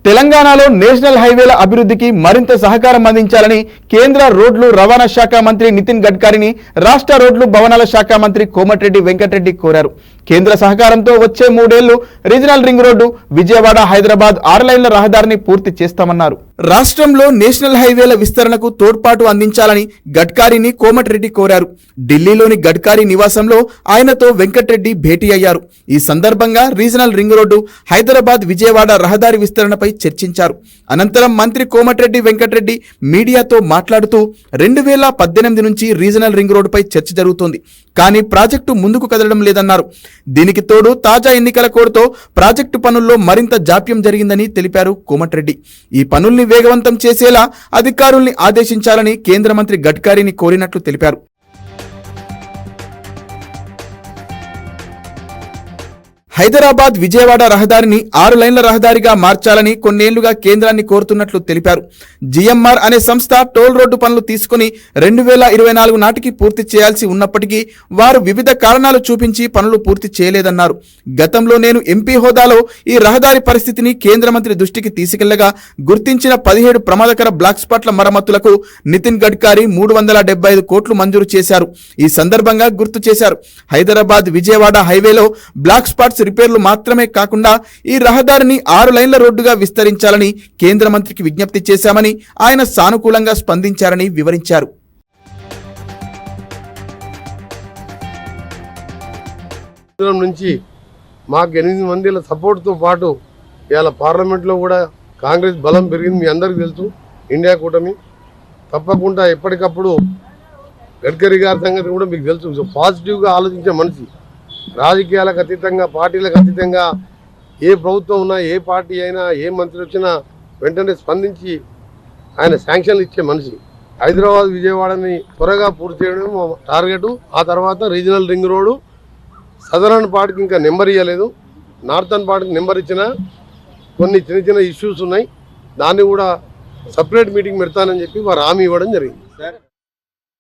తెలంగాణలో నేషనల్ హైవేల అభివృద్ధికి మరింత సహకారం అందించాలని కేంద్ర రోడ్లు రవాణా శాఖ మంత్రి నితిన్ గడ్కరీని రాష్ట్ర రోడ్లు భవనాల శాఖ మంత్రి కోమటిరెడ్డి వెంకటరెడ్డి కోరారు. కేంద్ర సహకారంతో వచ్చే 3 ఏళ్లు regional ring road Vijayawada Hyderabad 6 లైన్ల రహదారిని పూర్తి చేస్తామన్నారు. రాష్ట్రంలో నేషనల్ హైవేల విస్తరణకు తోడ్పాటు అందించాలని గడ్కరీని కోమటిరెడ్డి కోరారు. ఢిల్లీలోని గడ్కరీ నివాసంలో ఆయనతో వెంకటరెడ్డి భేటీ అయ్యారు. ఈ సందర్భంగా regional ring road Hyderabad Vijayawada రహదారి విస్తరణపై చర్చించారు. అనంతరం మంత్రి కోమటిరెడ్డి వెంకటరెడ్డి మీడియాతో మాట్లాడుతూ 2018 నుంచి రీజనల్ రింగ్ రోడ్డుపై చర్చ జరుగుతోంది, కానీ ప్రాజెక్టు ముందుకు కదలడం లేదన్నారు. దీనికి తోడు తాజా ఎన్నికల కోడ్తో ప్రాజెక్టు పనుల్లో మరింత జాప్యం జరిగిందని తెలిపారు కోమటిరెడ్డి. ఈ పనుల్ని వేగవంతం చేసేలా అధికారుల్ని ఆదేశించాలని కేంద్ర మంత్రి గడ్కరీని కోరినట్లు తెలిపారు. హైదరాబాద్ విజయవాడ రహదారిని 6 లైన్ల రహదారిగా మార్చాలని కొన్నేళ్లుగా కేంద్రాన్ని కోరుతున్నట్లు తెలిపారు. జిఎంఆర్ అనే సంస్థ టోల్ రోడ్డు పనులు తీసుకుని 2024 నాటికి పూర్తి చేయాల్సి ఉన్నప్పటికీ వారు వివిధ కారణాలు చూపించి పనులు పూర్తి చేయలేదన్నారు. గతంలో నేను ఎంపీ హోదాలో ఈ రహదారి పరిస్థితిని కేంద్ర మంత్రి దృష్టికి తీసుకెళ్లగా గుర్తించిన 17 ప్రమాదకర బ్లాక్ స్పాట్ల మరమ్మతులకు నితిన్ గడ్కరీ 375 కోట్లు మంజూరు చేశారు. ఈ సందర్భంగా గుర్తు చేశారు. హైదరాబాద్ విజయవాడ హైవేలో బ్లాక్ స్పాట్స్ రిపేర్లు మాత్రమే కాకుండా ఈ రహదారిని 6 లైన్ల రోడ్డుగా విస్తరించాలని కేంద్ర మంత్రికి విజ్ఞప్తి చేశామని ఆయన సానుకూలంగా స్పందించారని వివరించారు. నుంచి మాకు 8 మందిల సపోర్ట్తో పాటు ఇవాళ పార్లమెంట్లో కూడా కాంగ్రెస్ బలం పెరిగింది. మీ అందరికీ తెలుసు. ఇండియా కూటమి తప్పకుండా ఎప్పటికప్పుడు గడ్కరీ గారి సంగతి కూడా మీకు తెలుసు. పాజిటివ్గా ఆలోచించే మనిషి, రాజకీయాలకు అతీతంగా పార్టీలకు అతీతంగా ఏ ప్రభుత్వం ఉన్నా ఏ పార్టీ అయినా ఏ మంత్రి వచ్చినా వెంటనే స్పందించి ఆయన శాంక్షన్లు ఇచ్చే మనిషి. హైదరాబాద్ విజయవాడని త్వరగా పూర్తి చేయడం టార్గెట్. ఆ తర్వాత రీజనల్ రింగ్ రోడ్డు సదరన్ పార్ట్కి ఇంకా నెంబర్ ఇవ్వలేదు, నార్థన్ పార్ట్కి నెంబర్ ఇచ్చినా కొన్ని చిన్న ఇష్యూస్ ఉన్నాయి. దాన్ని కూడా సపరేట్ మీటింగ్ పెడతానని చెప్పి వారు హామీ ఇవ్వడం జరిగింది.